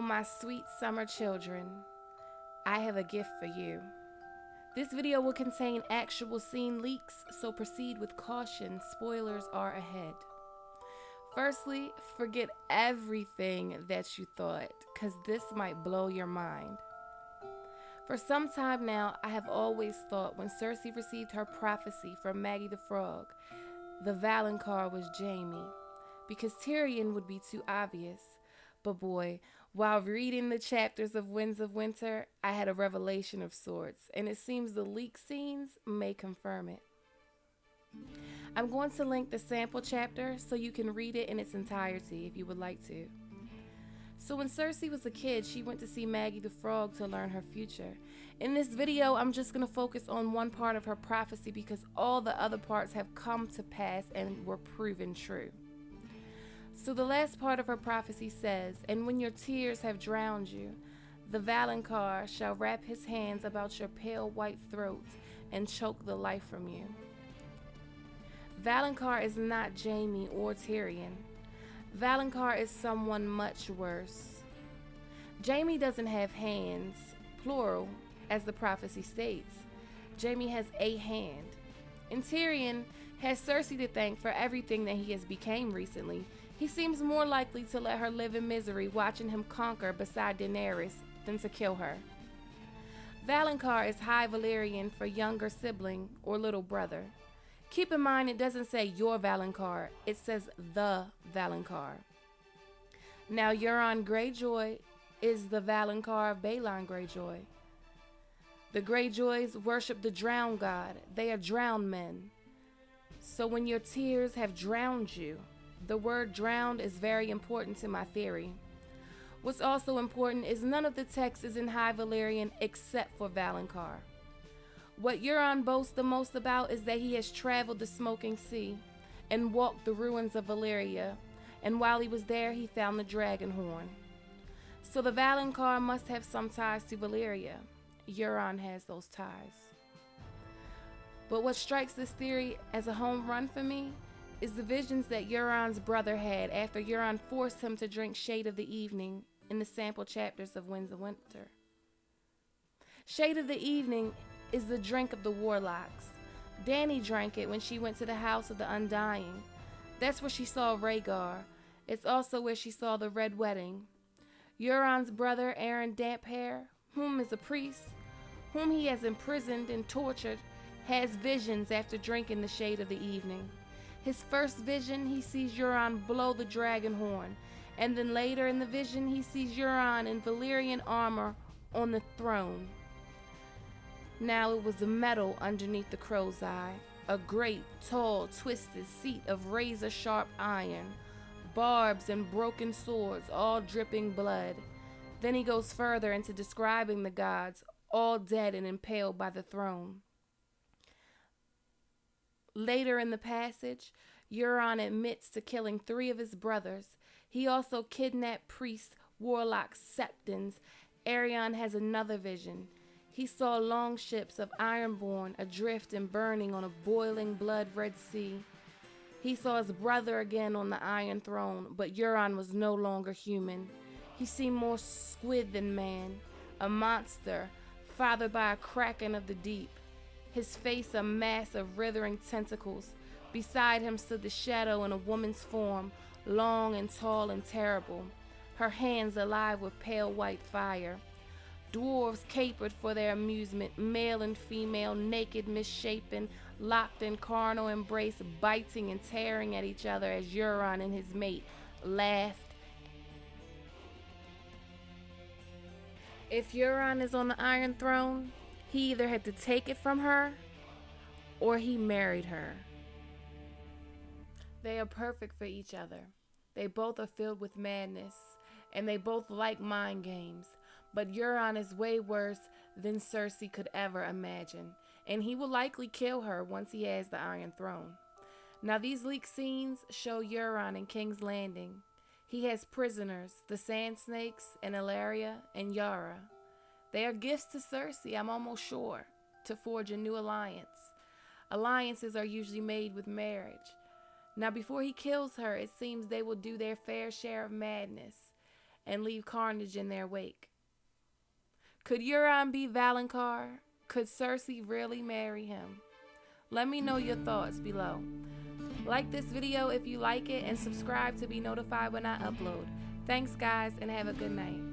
my sweet summer children, I have a gift for you. This video will contain actual scene leaks, so proceed with caution. Spoilers are ahead. Firstly, forget everything that you thought, because this might blow your mind. For some time now, I have always thought when Cersei received her prophecy from Maggie the Frog, the Valonqar was Jaime, because Tyrion would be too obvious. But boy, while reading the chapters of Winds of Winter, I had a revelation of sorts, and it seems the leak scenes may confirm it. I'm going to link the sample chapter so you can read it in its entirety if you would like to. So when Cersei was a kid, she went to see Maggie the Frog to learn her future. In this video, I'm just going to focus on one part of her prophecy because all the other parts have come to pass and were proven true. So the last part of her prophecy says, "And when your tears have drowned you, the Valonqar shall wrap his hands about your pale white throat and choke the life from you." Valonqar is not Jaime or Tyrion. Valonqar is someone much worse. Jaime doesn't have hands, plural, as the prophecy states. Jaime has a hand. And Tyrion has Cersei to thank for everything that he has become recently. He seems more likely to let her live in misery watching him conquer beside Daenerys than to kill her. Valonqar is High Valyrian for younger sibling or little brother. Keep in mind it doesn't say your Valonqar, it says the Valonqar. Now Euron Greyjoy is the Valonqar of Balon Greyjoy. The Greyjoys worship the drown god. They are drowned men. So when your tears have drowned you, the word drowned is very important to my theory. What's also important is none of the text is in High Valyrian except for Valonqar. What Euron boasts the most about is that he has traveled the Smoking Sea and walked the ruins of Valyria, and while he was there he found the dragon horn. So the Valonqar must have some ties to Valyria. Euron has those ties. But what strikes this theory as a home run for me is the visions that Euron's brother had after Euron forced him to drink Shade of the Evening in the sample chapters of Winds of Winter. Shade of the Evening is the drink of the warlocks. Dany drank it when she went to the House of the Undying. That's where she saw Rhaegar. It's also where she saw the Red Wedding. Euron's brother, Aaron Damphair, whom is a priest, whom he has imprisoned and tortured, has visions after drinking the Shade of the Evening. His first vision, he sees Euron blow the dragon horn, and then later in the vision, he sees Euron in Valyrian armor on the throne. Now it was the metal underneath the crow's eye, a great, tall, twisted seat of razor-sharp iron, barbs and broken swords, all dripping blood. Then he goes further into describing the gods, all dead and impaled by the throne. Later in the passage, Euron admits to killing 3 of his brothers. He also kidnapped priests, warlocks, septons. Aerion has another vision. He saw long ships of Ironborn adrift and burning on a boiling blood-red sea. He saw his brother again on the Iron Throne, but Euron was no longer human. He seemed more squid than man, a monster, fathered by a kraken of the deep. His face a mass of writhing tentacles. Beside him stood the shadow in a woman's form, long and tall and terrible, her hands alive with pale white fire. Dwarves capered for their amusement, male and female, naked, misshapen, locked in carnal embrace, biting and tearing at each other as Euron and his mate laughed. If Euron is on the Iron Throne, he either had to take it from her or he married her. They are perfect for each other. They both are filled with madness, and they both like mind games. But Euron is way worse than Cersei could ever imagine, and he will likely kill her once he has the Iron Throne. Now these leaked scenes show Euron in King's Landing. He has prisoners, the Sand Snakes and Ellaria and Yara. They are gifts to Cersei, I'm almost sure, to forge a new alliance. Alliances are usually made with marriage. Now before he kills her, it seems they will do their fair share of madness. and leave carnage in their wake. Could Euron be Valonqar? Could Cersei really marry him? Let me know your thoughts below. Like this video if you like it and subscribe to be notified when I upload. Thanks guys and have a good night.